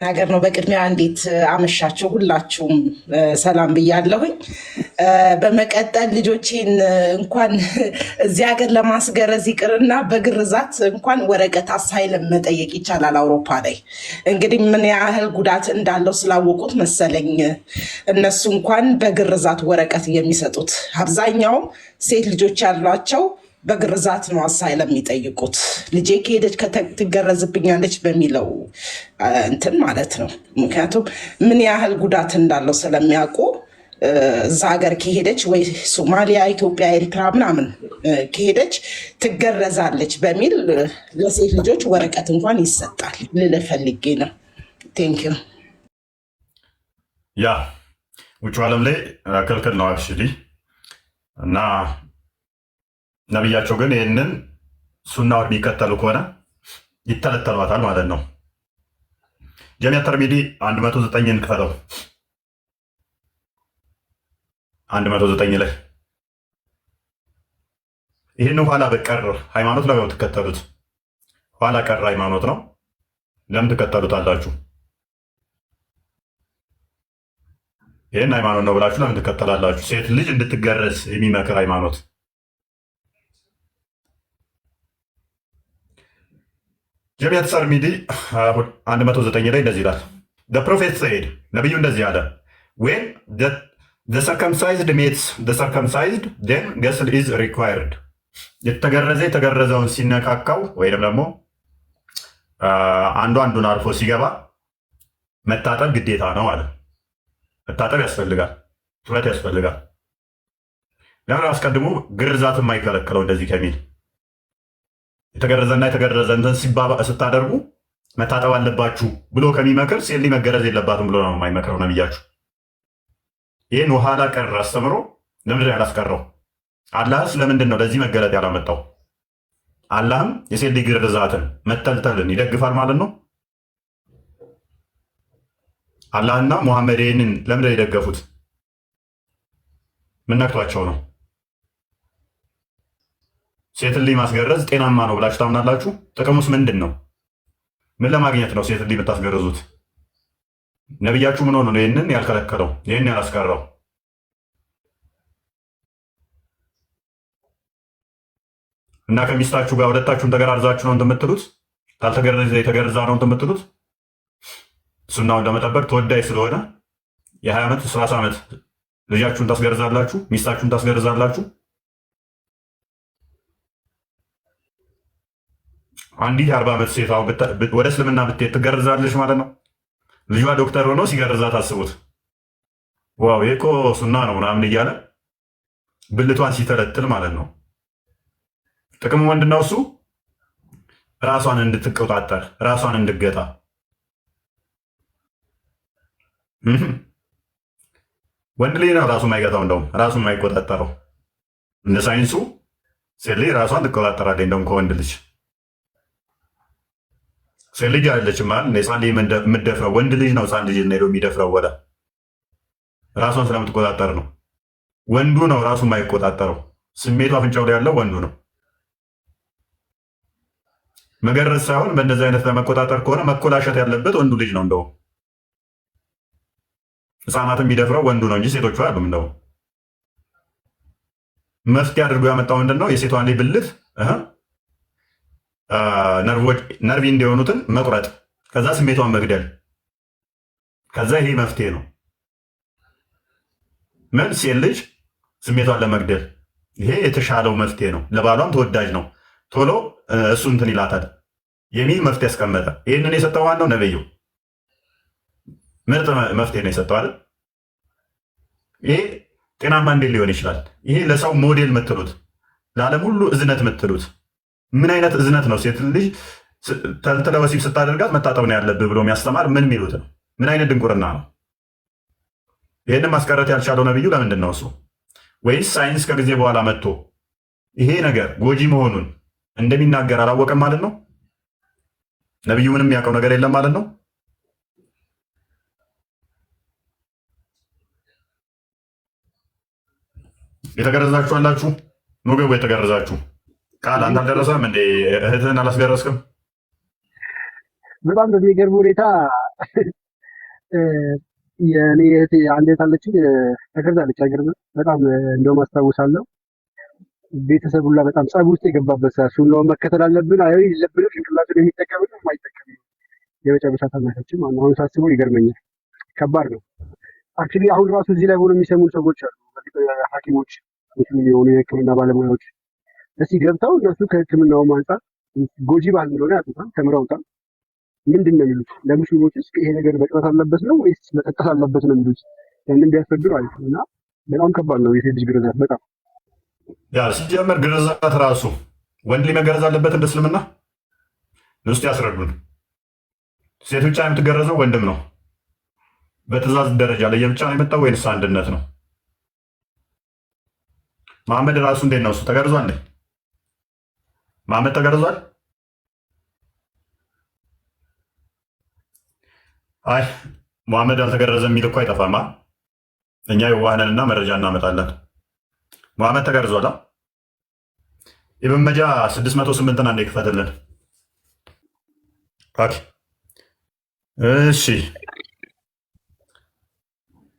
ሀገር ነው። በቅድሚያ እንዴት አመሻቸው ሁላችሁም ሰላም ብያለሁኝ። በመቀጠል ልጆቼን እንኳን እዚህ ሀገር ለማስገረዝ ይቅርና በግርዛት እንኳን ወረቀት አሳይለም መጠየቅ ይቻላል አውሮፓ ላይ። እንግዲህ ምን ያህል ጉዳት እንዳለው ስላወቁት መሰለኝ እነሱ እንኳን በግርዛት ወረቀት የሚሰጡት። አብዛኛውም ሴት ልጆች ያሏቸው በግርዛት ነው አሳይለም የሚጠይቁት። ልጄ ከሄደች ትገረዝብኛለች በሚለው እንትን ማለት ነው። ምክንያቱም ምን ያህል ጉዳት እንዳለው ስለሚያውቁ እዛ ሀገር ከሄደች ወይ ሶማሊያ፣ ኢትዮጵያ፣ ኤርትራ ምናምን ከሄደች ትገረዛለች በሚል ለሴት ልጆች ወረቀት እንኳን ይሰጣል ልልህ ፈልጌ ነው። ቴንኪው። ያ ውጭ ዓለም ላይ ክልክል ነው አክቹዋሊ እና ነቢያቸው ግን ይህንን ሱናውን የሚከተሉ ከሆነ ይተለተሏታል ማለት ነው። ጀሚዓ ተርሚዲ 109 እንክፈለው 109 ላይ ይህን ኋላ በቀር ሃይማኖት ነው የምትከተሉት። ኋላ ቀር ሃይማኖት ነው። ለምን ትከተሉታላችሁ? ይህን ሃይማኖት ነው ብላችሁ ለምን ትከተላላችሁ? ሴት ልጅ እንድትገረዝ የሚመክር ሃይማኖት። ጀሚዓ ተርሚዲ 109 ላይ እንደዚህ ይላል። ፕሮፌት ሰይድ ነቢዩ እንደዚህ አለ፣ ዌን circumcised meets the circumcised then ghusl is required። የተገረዘውን ሲነካካው ወይም ደግሞ አንዱን አልፎ ሲገባ መታጠብ ግዴታ ነው አለ። መታጠብ ያስፈልጋል፣ ቱረት ያስፈልጋል። ለምን አስቀድሞ ግርዛት የማይከለክለው እንደዚህ ከሚል የተገረዘና የተገረዘ እንትን ስታደርጉ መታጠብ አለባችሁ ብሎ ከሚመክር ሴት ልጅ መገረዝ የለባትም ብሎ ነው የማይመክረው ነብያችሁ። ይህን ኋላ ቀር አስተምሮ ለምንድን ያላስቀረው? አላህስ ለምንድን ነው ለዚህ መገለጥ ያላመጣው? አላህም የሴት ልጅ ግርዛትን መተልተልን ይደግፋል ማለት ነው። አላህና ሙሐመድ ይህንን ለምንድን የደገፉት? ምን ነክቷቸው ነው? ሴትን ልጅ ማስገረዝ ጤናማ ነው ብላችሁ ታምናላችሁ? ጥቅሙስ ምንድን ነው? ምን ለማግኘት ነው ሴትን ልጅ የምታስገርዙት? ነቢያችሁ ምን ሆኖ ነው ይህንን ያልከለከለው? ይህን ያላስቀረው? እና ከሚስታችሁ ጋር ሁለታችሁን ተገራርዛችሁ ነው እንደምትሉት? ካልተገረዘ የተገርዛ ነው እንደምትሉት? ሱናውን ለመጠበቅ ተወዳጅ ስለሆነ የ20 ዓመት 30 ዓመት ልጃችሁን ታስገርዛላችሁ፣ ሚስታችሁን ታስገርዛላችሁ። አንዲት 40 ዓመት ሴት ወደ እስልምና ብትሄድ ትገርዛለች ማለት ነው። ልጇ ዶክተር ሆኖ ሲገርዛት አስቡት። ዋው ይሄ እኮ ሱና ነው ምናምን እያለ ብልቷን ሲተለትል ማለት ነው። ጥቅሙ ምንድነው? እሱ ራሷን እንድትቆጣጠር ራሷን እንድገታ። ወንድ ልጅ ነው ራሱ የማይገታው፣ እንደውም ራሱ የማይቆጣጠረው። እንደ ሳይንሱ ሴት ልጅ ራሷን ትቆጣጠራለች እንደውም ከወንድ ልጅ። ሴት ልጅ አይደለችም ማለት ህፃን ልጅ የምትደፍረው ወንድ ልጅ ነው። ህፃን ልጅ ሄዶ የሚደፍረው ወደ ራሷን ስለምትቆጣጠር ነው። ወንዱ ነው ራሱ የማይቆጣጠረው። ስሜቱ አፍንጫው ላይ ያለው ወንዱ ነው። መገረዝ ሳይሆን በእንደዚህ አይነት ለመቆጣጠር ከሆነ መኮላሸት ያለበት ወንዱ ልጅ ነው። እንደው ህፃናት የሚደፍረው ወንዱ ነው እንጂ ሴቶቹ አይደሉም። እንደው መፍትሄ አድርጎ ያመጣው ምንድን ነው? የሴቷን ልጅ ብልት ነርቭ እንዲሆኑትን መቁረጥ፣ ከዛ ስሜቷን መግደል። ከዛ ይሄ መፍትሄ ነው። ምን ሴት ልጅ ስሜቷን ለመግደል ይሄ የተሻለው መፍትሄ ነው። ለባሏም ተወዳጅ ነው። ቶሎ እሱ እንትን ይላታል የሚል መፍትሄ ያስቀመጠ። ይህንን የሰጠው ማን ነው? ነብዩ። ምርጥ መፍትሄ ነው የሰጠው አይደል? ይሄ ጤናማ እንዴት ሊሆን ይችላል? ይሄ ለሰው ሞዴል የምትሉት ለዓለም ሁሉ እዝነት የምትሉት ምን አይነት እዝነት ነው? ሴት ልጅ ተልትለ ወሲብ ስታደርጋት መታጠብ ነው ያለብህ ብሎ የሚያስተማር ምን የሚሉት ነው? ምን አይነት ድንቁርና ነው? ይህንን ማስቀረት ያልቻለው ነብዩ ለምንድን ነው እሱ? ወይስ ሳይንስ ከጊዜ በኋላ መጥቶ ይሄ ነገር ጎጂ መሆኑን እንደሚናገር አላወቀም ማለት ነው? ነብዩ ምንም የሚያውቀው ነገር የለም ማለት ነው? የተገረዛችሁ አላችሁ? ኑ ግቡ። የተገረዛችሁ ቃል አንተ አልደረሰም እንዴ? እህትህን አላስገረዝክም? በጣም በሚገርም ሁኔታ የእኔ እህቴ አንድ እህት አለችኝ፣ ተገርዛለች። አይገርምም? በጣም እንደውም አስታውሳለሁ ቤተሰብ ሁላ በጣም ጸብ ውስጥ የገባበት ሰዓት ሱናውን መከተል አለብን አይ የለብንም፣ ጭንቅላቱን የሚጠቀም ነው የማይጠቀም ነው። የመጨረሻ ታናሻችን ማለት ነው። አሁን ሳስበው ይገርመኛል። ከባድ ነው። አክቹዋሊ አሁን ራሱ እዚህ ላይ ሆኖ የሚሰሙ ሰዎች አሉ። ሐኪሞች ሙስሊም የሆኑ የሕክምና ባለሙያዎች እስኪ ገብተው እነሱ ከሕክምናውም አንጻር ጎጂ ባል እንደሆነ ያጡታል፣ ተምረውታል። ምንድን ነው የሚሉት? ለሙስሊሞችስ ይሄ ነገር መቅረት አለበት ነው ወይስ መጠቀስ አለበት ነው የሚሉት? ያንን ቢያስረዱ አሪፍ ነው። እና በጣም ከባድ ነው የሴት ልጅ ግርዛት በጣም ያ ሲጀመር ግርዛት ራሱ ወንድ ሊመገረዝ አለበት እንደ እስልምና ውስጥ ያስረዱን። ሴት ብቻ የምትገረዘው ወንድም ነው። በትእዛዝ ደረጃ ለየብቻ ነው የመጣው ወይንስ አንድነት ነው? መሐመድ ራሱ እንዴት ነው? እሱ ተገርዟል? መሐመድ ተገርዟል? አይ መሐመድ አልተገረዘም የሚል እኮ አይጠፋማ። እኛ የዋህነንና መረጃ እናመጣለን። መሐመድ ተገርዟል? ኢብን መጃ 608ን አንዴ ክፈትልን። እሺ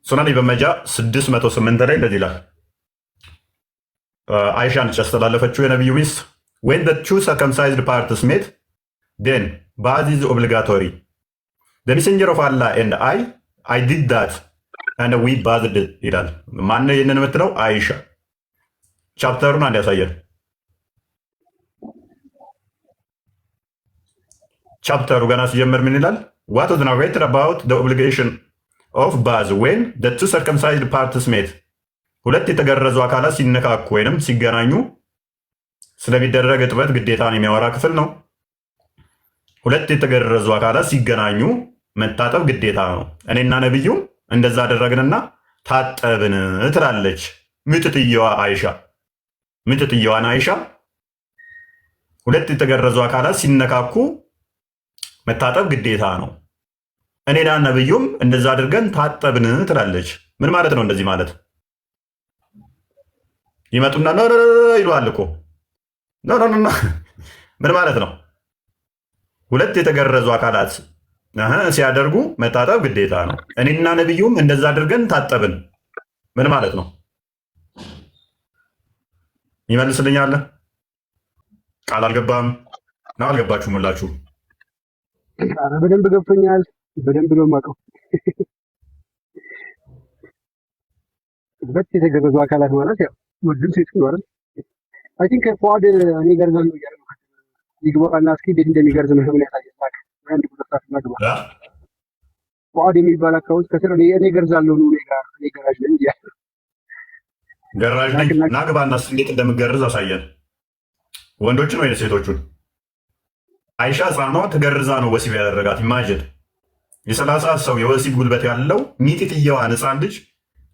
ሱናን ኢብን መጃ 608 ላይ እንደዚህ ይላል። አይሻ ነች ያስተላለፈችው የነቢዩ ሚስት ዌን ዘ ቱ ሰርከምሳይዝድ ፓርትስ ሜት ዴን ባዝ ኢዝ ኦብሊጋቶሪ ዘ ሜሴንጀር ኦፍ አላህ ኤንድ አይ ዲድ ዳት ኤንድ ዊ ባዝድ ይላል። ማነው ይህንን የምትለው? አይሻ። ቻፕተሩን አንድ ያሳየን። ቻፕተሩ ገና ሲጀምር ምን ይላል? ዋት ዋዝ ናሬትድ አባውት ዘ ኦብሊጌሽን ኦፍ ባዝ ዌን ዘ ቱ ሰርከምሳይዝድ ፓርትስ ሜት፣ ሁለት የተገረዙ አካላት ሲነካኩ ወይንም ሲገናኙ ስለሚደረግ እጥበት ግዴታን የሚያወራ ክፍል ነው። ሁለት የተገረዙ አካላት ሲገናኙ መታጠብ ግዴታ ነው። እኔና ነቢዩም እንደዛ አደረግንና ታጠብን ትላለች ምጥጥየዋ አይሻ። ምጥጥየዋን አይሻ ሁለት የተገረዙ አካላት ሲነካኩ መታጠብ ግዴታ ነው፣ እኔና ነቢዩም እንደዛ አድርገን ታጠብን ትላለች። ምን ማለት ነው እንደዚህ ማለት? ይመጡና ይሉሃል እኮ ምን ማለት ነው? ሁለት የተገረዙ አካላት ሲያደርጉ መታጠብ ግዴታ ነው፣ እኔና ነቢዩም እንደዛ አድርገን ታጠብን። ምን ማለት ነው? ይመልስልኛል? ቃል አልገባም ነው? አልገባችሁም? ሁላችሁ በደንብ ገብቶኛል። በደንብ ነው የማውቀው። ሁለት የተገረዙ አካላት ማለት ያው ወንድም ሴት ነው አይደል? አይ ቲንክ ፏድ እኔ ገርዛለሁ እያለ ነው። ይግባና እስኪ እንዴት እንደሚገርዝ ምን ያሳያል? አንድ ቁጥር ማግባ ፏድ የሚባል አካውንት ከስር እኔ ገርዛለሁ ነው እኔ ገራጅ ነኝ እያለ ገራጅ ነኝ እና ግባና እንዴት እንደምገርዝ አሳየን። ወንዶችን ወይ ሴቶቹን? አይሻ ህፃኗ ተገርዛ ነው ወሲብ ያደረጋት። ኢማጅን የ30 ሰው የወሲብ ጉልበት ያለው ሚጢጥየዋን ህፃን ልጅ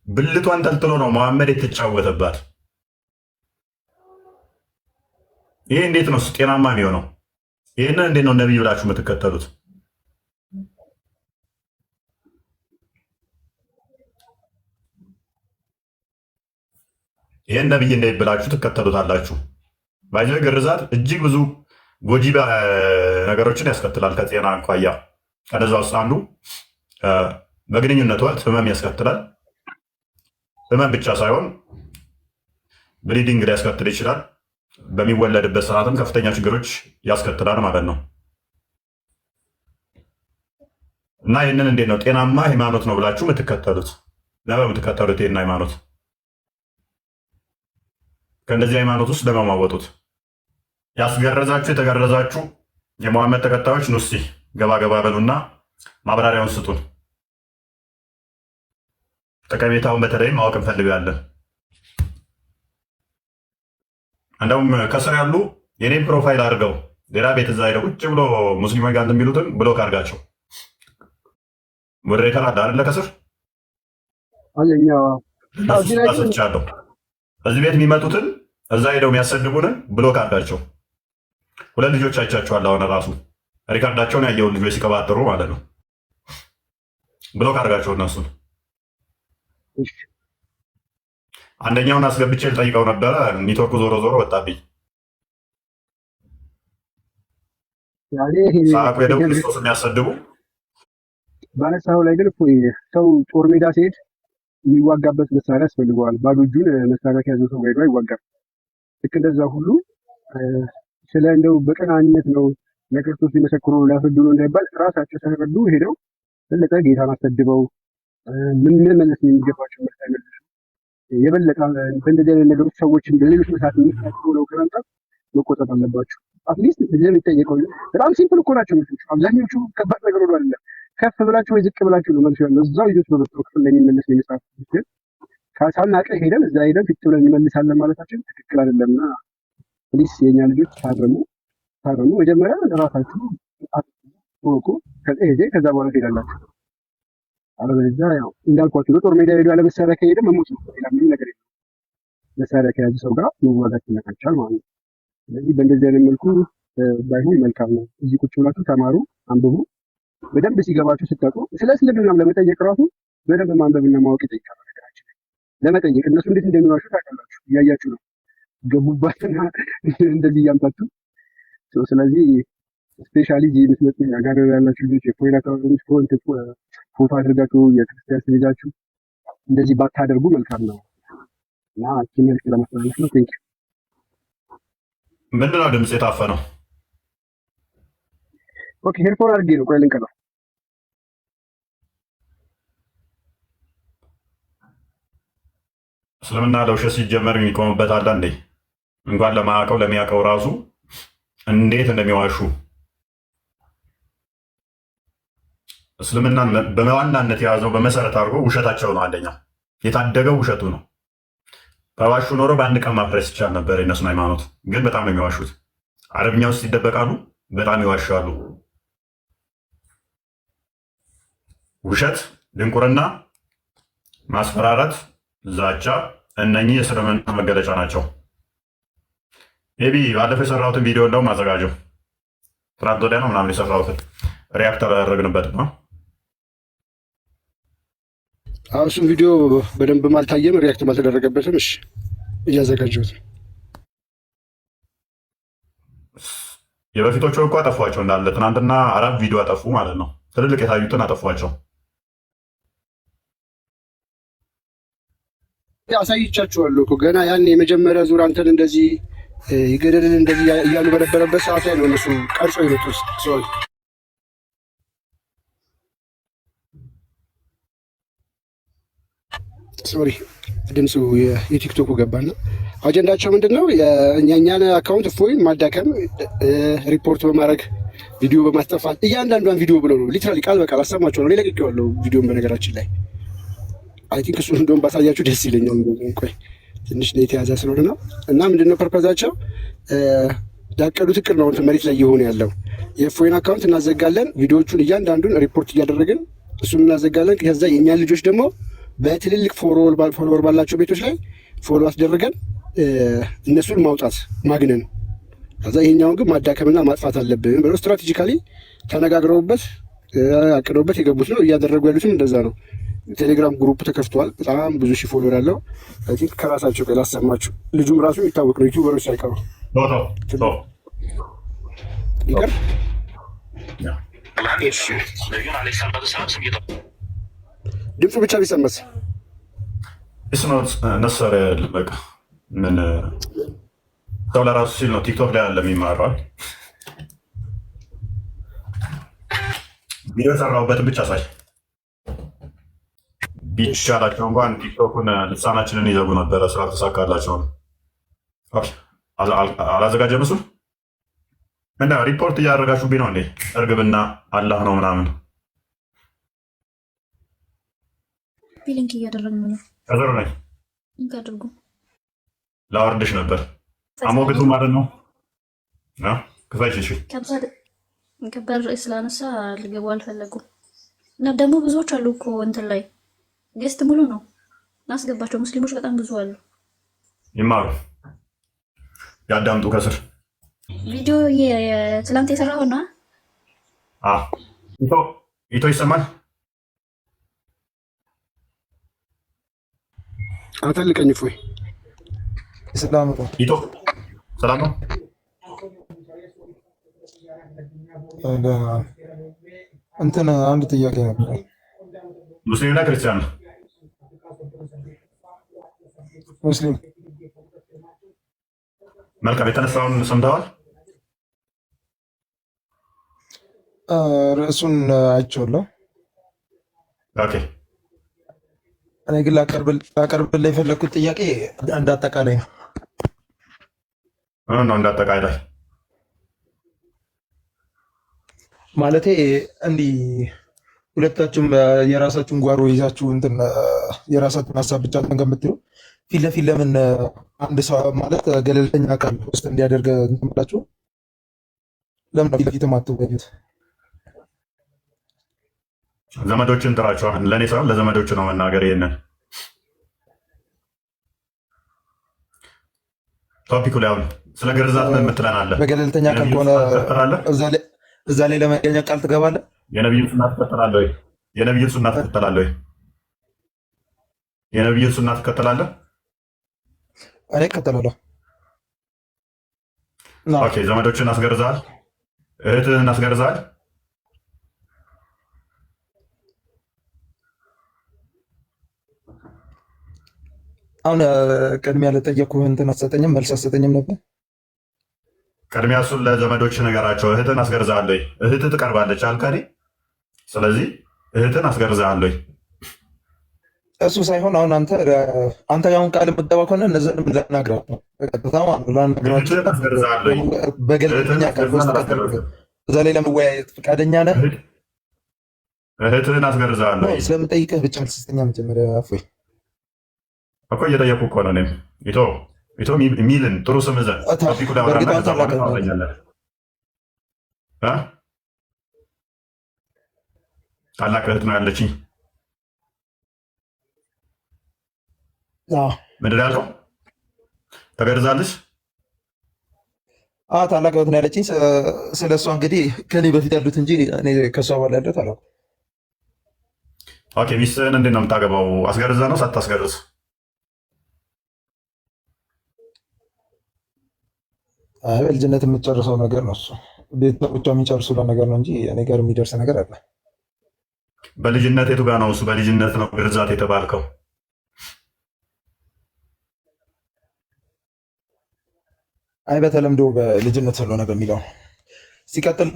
ብልቷን ተልትሎ ነው መሐመድ የተጫወተባት። ይሄ እንዴት ነው ጤናማ የሚሆነው? ይህንን እንዴት ነው ነቢይ ብላችሁ የምትከተሉት? ይህን ነቢይ እንዴት ብላችሁ ትከተሉታላችሁ? ባይዘ ግርዛት እጅግ ብዙ ጎጂ ነገሮችን ያስከትላል ከጤና አኳያ። ከነዛ ውስጥ አንዱ በግንኙነት ወቅት ህመም ያስከትላል። ህመም ብቻ ሳይሆን ብሊዲንግ ሊያስከትል ይችላል። በሚወለድበት ሰዓትም ከፍተኛ ችግሮች ያስከትላል ማለት ነው። እና ይህንን እንዴት ነው ጤናማ ሃይማኖት ነው ብላችሁ የምትከተሉት? ለምን የምትከተሉት ይህን ሃይማኖት? ከእንደዚህ ሃይማኖት ውስጥ ለመማወጡት ያስገረዛችሁ የተገረዛችሁ የመሐመድ ተከታዮች ኑ እስኪ ገባ ገባ በሉና ማብራሪያውን ስጡን። ጠቀሜታውን በተለይም ማወቅ እንፈልጋለን። እንደውም ከስር ያሉ የኔም ፕሮፋይል አድርገው ሌላ ቤት እዛ ሄደው ቁጭ ብሎ ሙስሊሞች ጋር የሚሉትን ብሎክ አድርጋቸው። ሞዴሬተር አለ አይደለ? ከስር ሰጥቻለሁ። እዚህ ቤት የሚመጡትን እዛ ሄደው የሚያሰድቡንን ብሎክ አድርጋቸው። ሁለት ልጆች አይቻቸዋለሁ። አሁን ራሱ ሪካርዳቸውን ያየውን ልጆች ሲቀባጥሩ ማለት ነው። ብሎክ አድርጋቸው እነሱን። አንደኛውን አስገብቼ ልጠይቀው ነበረ፣ ኔትወርኩ ዞሮ ዞሮ ወጣብኝ። ሳቁ ሄደው ክርስቶስ የሚያሰድቡ ባነሳው ላይ ግን ሰው ጦር ሜዳ ሲሄድ የሚዋጋበት መሳሪያ ያስፈልገዋል። ባዶ እጁን መሳሪያ ከያዘው ሰው ጋር ሄዶ አይዋጋም። ልክ እንደዛ ሁሉ ስለ እንደው በቀናኝነት ነው ለክርስቶስ ሊመሰክሩ ሊያስረዱ ነው እንዳይባል ራሳቸው ሳይረዱ ሄደው በለጠ ጌታን አሰድበው ምን መለስ የሚገባቸው መልስ አይመልሱ። የበለጠ በእንደዚህ አይነት ነገሮች ሰዎችን በሌሎች መሳት የሚሳትፉ ነው ከመምጣት መቆጠብ አለባቸው። አትሊስት እዚህ የሚጠየቀው በጣም ሲምፕል እኮ ናቸው መልሶቹ። አብዛኞቹ ከባድ ነገር ሆኖ አይደለም። ከፍ ብላችሁ ወይ ዝቅ ብላችሁ ነው መልሱ ያለው። እዛው ልጆች በመጥሮ ክፍል ላይ የሚመለስ ነው የመጽሐፍ ግን ሳናቀ ሄደን እዛ ሄደን ፊት ብለን እንመልሳለን ማለታችን ትክክል አይደለምና ፕሊስ የኛ ልጆች ታረሙ። መጀመሪያ ለራሳችሁ አጥቆ ከዛ በኋላ ትሄዳላችሁ። አለበለዚያ ያው እንዳልኳችሁ በጦር ሜዳ ሄዶ ያለ መሳሪያ ከሄደ መሞት ነው። ሌላ ምንም ነገር የለም። መሳሪያ ከያዘ ሰው ጋር መዋጋት ይመጣቻል ማለት ነው። ስለዚህ በእንደዚህ አይነት መልኩ ባይሆን መልካም ነው። እዚህ ቁጭ ብላችሁ ተማሩ፣ አንብቡ። በደንብ ሲገባችሁ ስታውቁ ስለ እስልምናም ለመጠየቅ ራሱ በደንብ ማንበብና ማወቅ ይጠይቃል። ነገራችን ለመጠየቅ እነሱ እንዴት እንደሚዋሹ ታውቃላችሁ፣ እያያችሁ ነው ገቡባትና እንደዚህ እያምታችሁ። ስለዚህ ስፔሻሊ እዚህ የምትመጡ ጋር ያላችሁ ልጆች የፖይንት አካባቢዎች ፎቶ አድርጋችሁ የክርስቲያን ስሌዳችሁ እንደዚህ ባታደርጉ መልካም ነው እና መልክ ለማስተላለፍ ነው። ቴንክ ዩ። ምንድነው ድምፅ የታፈነው? ኦኬ ሄድፎን አድርጌ ነው። ቆይ ልንቀለው። እስልምና ለውሸት ሲጀመር የሚቆምበት አለ እንዴ? እንኳን ለማያውቀው ለሚያውቀው ራሱ እንዴት እንደሚዋሹ እስልምናን በዋናነት የያዘው በመሰረት አድርጎ ውሸታቸው ነው። አንደኛ የታደገው ውሸቱ ነው። በዋሹ ኖሮ በአንድ ቀን ማፍረስ ይቻል ነበር የእነሱን ሃይማኖት። ግን በጣም ነው የሚዋሹት። አረብኛ ውስጥ ይደበቃሉ፣ በጣም ይዋሻሉ። ውሸት፣ ድንቁርና፣ ማስፈራራት፣ ዛቻ እነኚህ የእስልምና መገለጫ ናቸው። ሜይ ቢ ባለፈው የሰራሁትን ቪዲዮ እንደውም አዘጋጀው ትናንት ወዲያ ነው ምናምን የሰራሁትን ሪያክተር ያደረግንበት ነው። እሱም ቪዲዮ በደንብ አልታየም፣ ሪያክትም አልተደረገበትም። እሺ እያዘጋጀሁት ነው። የበፊቶቹ እኮ አጠፏቸው እንዳለ ትናንትና 4 ቪዲዮ አጠፉ ማለት ነው። ትልልቅ የታዩትን አጠፏቸው። አሳይቻችኋለሁ እኮ ገና ያን የመጀመሪያ ዙር አንተን እንደዚህ ይገደልን እንደዚህ እያሉ በነበረበት ሰዓት ላይ ነው እነሱ ቀርጾ የመጡት። ሶሪ ድምፁ የቲክቶኩ ገባና አጀንዳቸው ምንድን ነው? የእኛን አካውንት እፎይን ማዳከም፣ ሪፖርት በማድረግ ቪዲዮ በማስጠፋት እያንዳንዷን ቪዲዮ ብለው ነው ሊትራሊ ቃል በቃል አሰማቸው ነው። ለቅቄዋለሁ ቪዲዮን በነገራችን ላይ አይ ቲንክ እሱን እንደውም ባሳያችሁ ደስ ይለኛል። ቆይ ትንሽ ነው የተያዘ ስለሆነ ነው። እና ምንድነው ፐርፐዛቸው? ያቀዱት እቅድ ነው መሬት ላይ እየሆነ ያለው። የእፎይን አካውንት እናዘጋለን፣ ቪዲዮዎቹን እያንዳንዱን ሪፖርት እያደረግን እሱን እናዘጋለን። ከዛ የእኛን ልጆች ደግሞ በትልልቅ ፎሎወር ባላቸው ቤቶች ላይ ፎሎ አስደረገን እነሱን ማውጣት ማግነን፣ ከዛ ይሄኛውን ግን ማዳከምና ማጥፋት አለብን ብለው ስትራቴጂካሊ ተነጋግረውበት አቅደውበት የገቡት ነው። እያደረጉ ያሉትም እንደዛ ነው። ቴሌግራም ግሩፕ ተከፍቷል። በጣም ብዙ ሺህ ፎሎወር ያለው አይ ቲንክ ከራሳቸው ጋር ላሰማችሁ። ልጁም ራሱ የሚታወቅ ነው። ዩቲዩበሮች ሳይቀሩ ይቀር ድምፁ ብቻ ቢሰማስ ነሰረ በቃ ምን ሰው ለራሱ ሲል ነው። ቲክቶክ ላይ ያለ የሚማረዋል ቪዲዮ የሰራሁበትን ብቻ ሳይ ቢቻላቸው እንኳን ቲክቶኩን ልሳናችንን ይዘጉ ነበረ። ስላልተሳካላቸው ነው። አላዘጋጀም እሱ እና ሪፖርት እያደረጋችሁብኝ ነው እንዴ? እርግብና አላህ ነው ምናምን ሊንክ እያደረግን ነው። ከዘሩ ነኝ ሊንክ አድርጉ። ላወርድሽ ነበር አሞግቱ ማለት ነው። ክፈች። እሺ ከባድ ርዕስ ስላነሳ ልገቡ አልፈለጉም። እና ደግሞ ብዙዎች አሉ እኮ እንትን ላይ ጌስት ሙሉ ነው። እናስገባቸው። ሙስሊሞች በጣም ብዙ አሉ። ይማሩ፣ ያዳምጡ። ከስር ቪዲዮ ትላንት የሰራውና ኢቶ ይሰማል። አተልቀኝ እፎይ ሰላም ነው። ኢቶ ሰላም ነው። እንትን አንድ ጥያቄ ነበር። ሙስሊምና ክርስቲያን ነው? ሙስሊም። መልካም። የተነሳውን ሰምተዋል? ርዕሱን አይቼዋለሁ። ኦኬ። እኔ ግን ላቀርብልህ የፈለግኩት ጥያቄ እንደ አጠቃላይ ነው። ነው እንደ አጠቃላይ ማለቴ እንዲህ ሁለታችሁም የራሳችሁን ጓሮ ይዛችሁ እንትን የራሳችሁን ሀሳብ ብቻ እንትን ከምትሉ ፊት ለፊት ለምን አንድ ሰው ማለት ገለልተኛ አካል ውስጥ እንዲያደርግ እንትን ብላችሁ ለምን ነው ፊት ለፊት የማትወያዩት? ዘመዶችን ጥራቸው። ለእኔ ሳይሆን ለዘመዶች ነው መናገር። ይሄንን ቶፒኩ ላይ አሁን ስለ ግርዛት ምን የምትለናለህ? በገለልተኛ አካል ከሆነ እዛ ላይ ለመገኘት ቃል ትገባለህ? የነቢዩን ሱና ትከተላለህ ወይ? የነቢዩን ሱና ትከተላለህ ወይ? የነቢዩን ሱና ትከተላለህ? እኔ እከተላለሁ። ኦኬ። ዘመዶችን አስገርዛል? እህትህን አስገርዛል? አሁን ቅድሚያ ለጠየኩህ እንትን አትሰጠኝም? መልስ አትሰጠኝም ነበር? ቅድሚያ እሱን ለዘመዶች ነገራቸው። እህትን አስገርዛለሁ ወይ? እህትህ ትቀርባለች አልከኔ። ስለዚህ እህትን አስገርዛለሁ ወይ? እሱ ሳይሆን አሁን አንተ ያሁን ቃል የምትገባ ከሆነ እነዚህንም ላናግራቸው በቀጥታ ላናግራቸው በገለልተኛ ቃል ውስጥ እዛ ላይ ለመወያየት ፈቃደኛ ነህ? እህትህን አስገርዛለሁ ወይ? ስለምጠይቅህ ብቻ አልስተኛ መጀመሪያ እፎይ እኮ እየጠየኩ እኮ ነው። እኔም ኢቶ ሚልን ጥሩ ስም ይዘህ ቶፒኩ ላይ አውራና ከዛ በኋላ ታወራኛለህ። ታላቅ እህት ነው ያለችኝ። ምንድን ያልከው? ተገርዛለች? ታላቅ እህት ነው ያለችኝ። ስለ እሷ እንግዲህ ከኔ በፊት ያሉት እንጂ እኔ ከእሷ በኋላ ያለት አላውቅም። ኦኬ። ሚስትህን እንዴት ነው የምታገባው? አስገርዘ ነው ሳታስገርዝ? በልጅነት የምትጨርሰው ነገር ነው እሱ። ቤተሰቦቿ የሚጨርሱላት ነገር ነው እንጂ እኔ ጋር የሚደርስ ነገር አለ። በልጅነት የቱ ጋር ነው እሱ? በልጅነት ነው ግርዛት የተባልከው? አይ በተለምዶ በልጅነት ስለሆነ በሚለው ሲቀጥል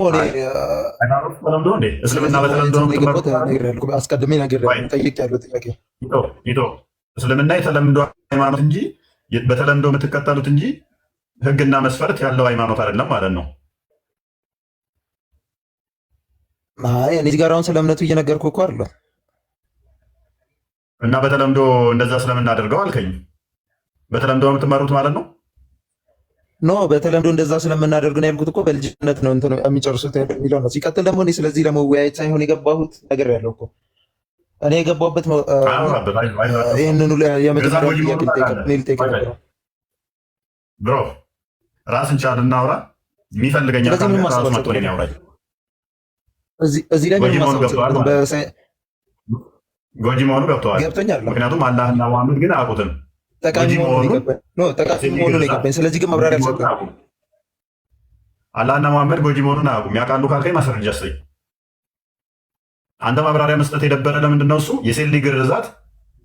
ተለምዶ እንዴ? እስልምና በተለምዶ ነው? አስቀድሜ ነገር ጠይቅ ያለው ጥያቄ እስልምና የተለምዶ ሃይማኖት እንጂ በተለምዶ የምትከተሉት እንጂ ሕግና መስፈርት ያለው ሃይማኖት አይደለም ማለት ነው። አይ እኔ ጋር አሁን ስለ እምነቱ እየነገርኩህ እኮ አይደለም። እና በተለምዶ እንደዛ ስለምናደርገው አልከኝ። በተለምዶ የምትመሩት ማለት ነው? ኖ በተለምዶ እንደዛ ስለምናደርግ ነው ያልኩት እኮ በልጅነት ነው እንትን የሚጨርሱት የሚለው ነው። ሲቀጥል ደግሞ እኔ ስለዚህ ለመወያየት ሳይሆን የገባሁት ነገር ያለው እኮ እኔ የገባሁበት ይህንኑ የመጀመሪያ ጥያቄ ነበር። ብሮ ራስን ቻል እናውራ። የሚፈልገኝ ራሱ መጥቶ ነው ያውራኝ። እዚህ ላይ ጎጂ መሆኑ ገብተዋል። ምክንያቱም አላህና መሐመድ ግን አያውቁትም። ጠቃሚ መሆኑን የገባኝ። ስለዚህ ግን መብራሪያ አልሰጠም። አላህና መሐመድ ጎጂ መሆኑን አያውቁም። ያውቃሉ ካልከኝ ማስረጃ ስጠኝ። አንተ ማብራሪያ መስጠት የደበረ ለምንድን ነው? እሱ የሴት ልጅ ግርዛት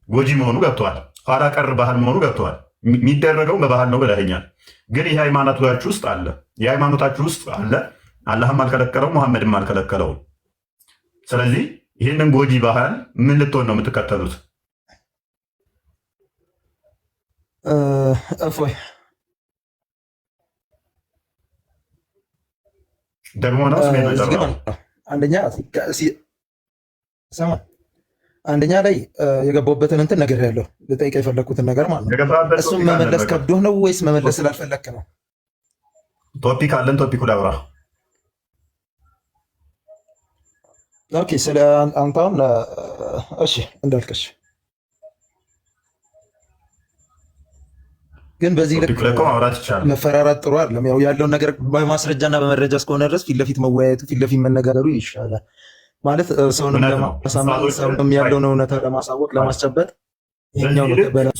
ጎጂ መሆኑ ገብተዋል። ኋላ ቀር ባህል መሆኑ ገብተዋል። የሚደረገው በባህል ነው ብለኸኛል። ግን ይህ ሃይማኖታችሁ ውስጥ አለ። የሃይማኖታችሁ ውስጥ አለ። አላህም አልከለከለው፣ መሐመድም አልከለከለው። ስለዚህ ይህንን ጎጂ ባህል ምን ልትሆን ነው የምትከተሉት? እፎይ ደግሞ ነው አንደኛ ላይ የገባሁበትን እንትን ነገር ያለው ልጠይቅ የፈለግኩትን ነገር ማለት ነው። እሱም መመለስ ከብዶህ ነው ወይስ መመለስ ስላልፈለክ ነው? ቶፒክ አለን። ቶፒኩ ላይ አውራ። ኦኬ። ስለ አንተ አሁን እሺ እንዳልከሽ ግን በዚህ ልክ መፈራራት ጥሩ አይደለም። ያው ያለውን ነገር በማስረጃና በመረጃ እስከሆነ ድረስ ፊት ለፊት መወያየቱ ፊት ለፊት መነጋገሩ ይሻላል። ማለት ሰውንም ለማሳመን ሰውንም ያለውን እውነታ ለማሳወቅ ለማስጨበጥ ይሄኛው ነው።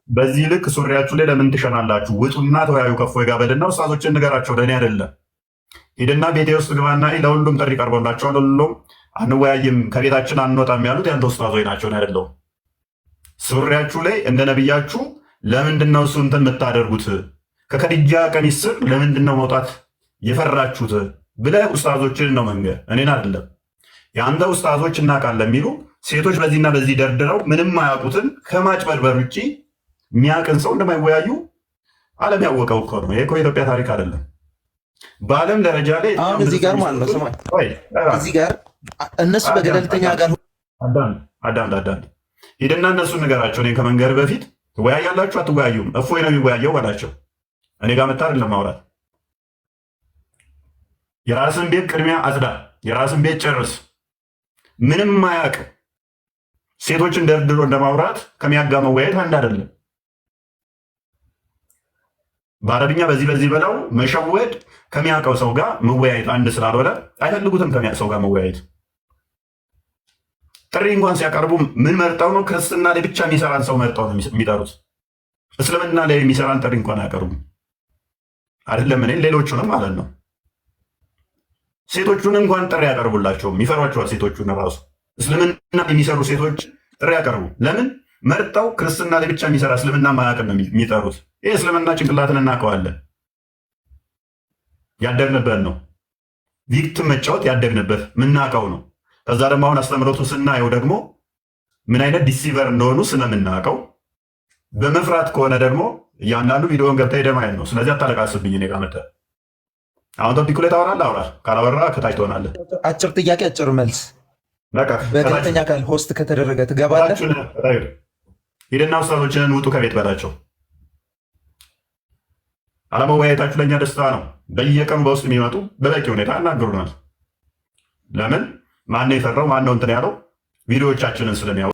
በዚህ ልክ ሱሪያችሁ ላይ ለምን ትሸናላችሁ? ውጡና ተወያዩ ከፎይ ጋር በልና ውስጣቶችን ንገራቸው። ለእኔ አይደለም ሂድና ቤቴ ውስጥ ግባና ለሁሉም ጥሪ ቀርቦላቸዋል። ሁሉም አንወያይም ከቤታችን አንወጣም ያሉት ያንተ ኡስታዞች ናቸው አይደለሁም። ሱሪያችሁ ላይ እንደ ነቢያችሁ ለምንድን ነው እሱ እንትን የምታደርጉት? ከከድጃ ቀሚስ ስር ለምንድን ነው መውጣት የፈራችሁት ብለህ ኡስታዞችን ነው መንገር፣ እኔን አይደለም። የአንተ ኡስታዞች እናውቃለን የሚሉ ሴቶች በዚህና በዚህ ደርድረው ምንም አያውቁትን ከማጭበርበር ውጭ የሚያውቅን ሰው እንደማይወያዩ ዓለም ያወቀው እኮ ነው። ይሄ እኮ የኢትዮጵያ ታሪክ አይደለም። በዓለም ደረጃ ላይ አሁን እዚህ ጋር ማለት ነው ስማ፣ እዚህ ጋር እነሱ በገለልተኛ ጋር አዳምጥ ሂድና እነሱ ንገራቸው። እኔ ከመንገር በፊት ትወያያላችሁ አትወያዩም? እፎይ ነው የሚወያየው በላቸው። እኔ ጋር መታ አይደለም ማውራት። የራስን ቤት ቅድሚያ አጽዳ፣ የራስን ቤት ጨርስ። ምንም ማያውቅ ሴቶችን ደርድሮ እንደማውራት ከሚያጋ መወያየት አንድ አይደለም። በአረብኛ በዚህ በላው መሸወድ ከሚያውቀው ሰው ጋር መወያየት አንድ ስላልሆነ አይፈልጉትም ሰው ጋር መወያየት። ጥሪ እንኳን ሲያቀርቡ ምን መርጠው ነው? ክርስትና ላይ ብቻ የሚሰራን ሰው መርጠው ነው የሚጠሩት። እስልምና ላይ የሚሰራን ጥሪ እንኳን አያቀርቡም። አይደለም እኔ ሌሎቹንም ማለት ነው። ሴቶቹን እንኳን ጥሪ ያቀርቡላቸውም፣ ይፈሯቸዋል። ሴቶቹን ራሱ እስልምና የሚሰሩ ሴቶች ጥሪ ያቀርቡ። ለምን? መርጠው ክርስትና ላይ ብቻ የሚሰራ እስልምና ማያውቅን ነው የሚጠሩት። ይህ እስልምና ጭንቅላትን እናውቀዋለን፣ ያደግንበት ነው። ቪክቲም መጫወት ያደግንበት ምናውቀው ነው። ከዛ ደግሞ አሁን አስተምሮቱ ስናየው ደግሞ ምን አይነት ዲሲቨር እንደሆኑ ስለምናውቀው በመፍራት ከሆነ ደግሞ እያንዳንዱ ቪዲዮን ገብተህ ሄደህ ማየት ነው። ስለዚህ አታለቃስብኝ። እኔ ጋር መተህ አሁን ቶፒኩ ላይ ታወራለህ፣ አውራ። ካላወራ ከታች ትሆናለህ። አጭር ጥያቄ አጭር መልስ። በገለልተኛ አካል ሆስት ከተደረገ ትገባለህ። ሂድና ኡስታዞችንን ውጡ ከቤት በላቸው። አለመወያየታችሁ ለእኛ ደስታ ነው። በየቀኑ በውስጥ የሚመጡ በበቂ ሁኔታ እናግሩናል። ለምን? ማነው የፈራው? ማነው እንትን ያለው? ቪዲዮዎቻችንን ስለሚያው